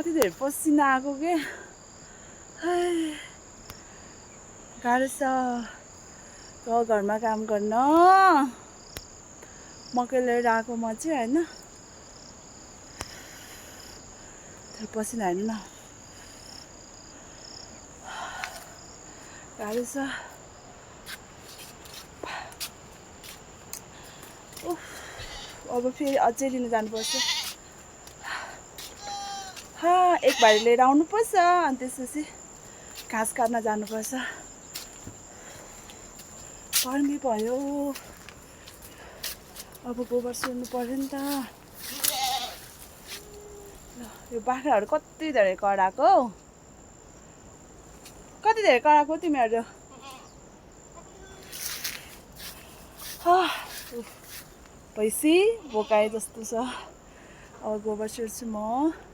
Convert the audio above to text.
कति धेरै पसिना आएको के गाह्रो छ घरमा काम गर्न मकै लिएर आएको म चाहिँ होइन पसिना हेर्नु न गाह्रो छ अब फेरि अझै लिन जानुपर्छ एक भारी लिएर आउनुपर्छ अनि त्यसपछि घाँस काट्न जानुपर्छ गर्मी भयो अब गोबर सोर्नु पर्यो नि त यो बाख्राहरू कति धेरै कराएको कति धेरै कराएको तिमीहरू भैँसी भोकाए जस्तो छ अब गोबर सोर्छु म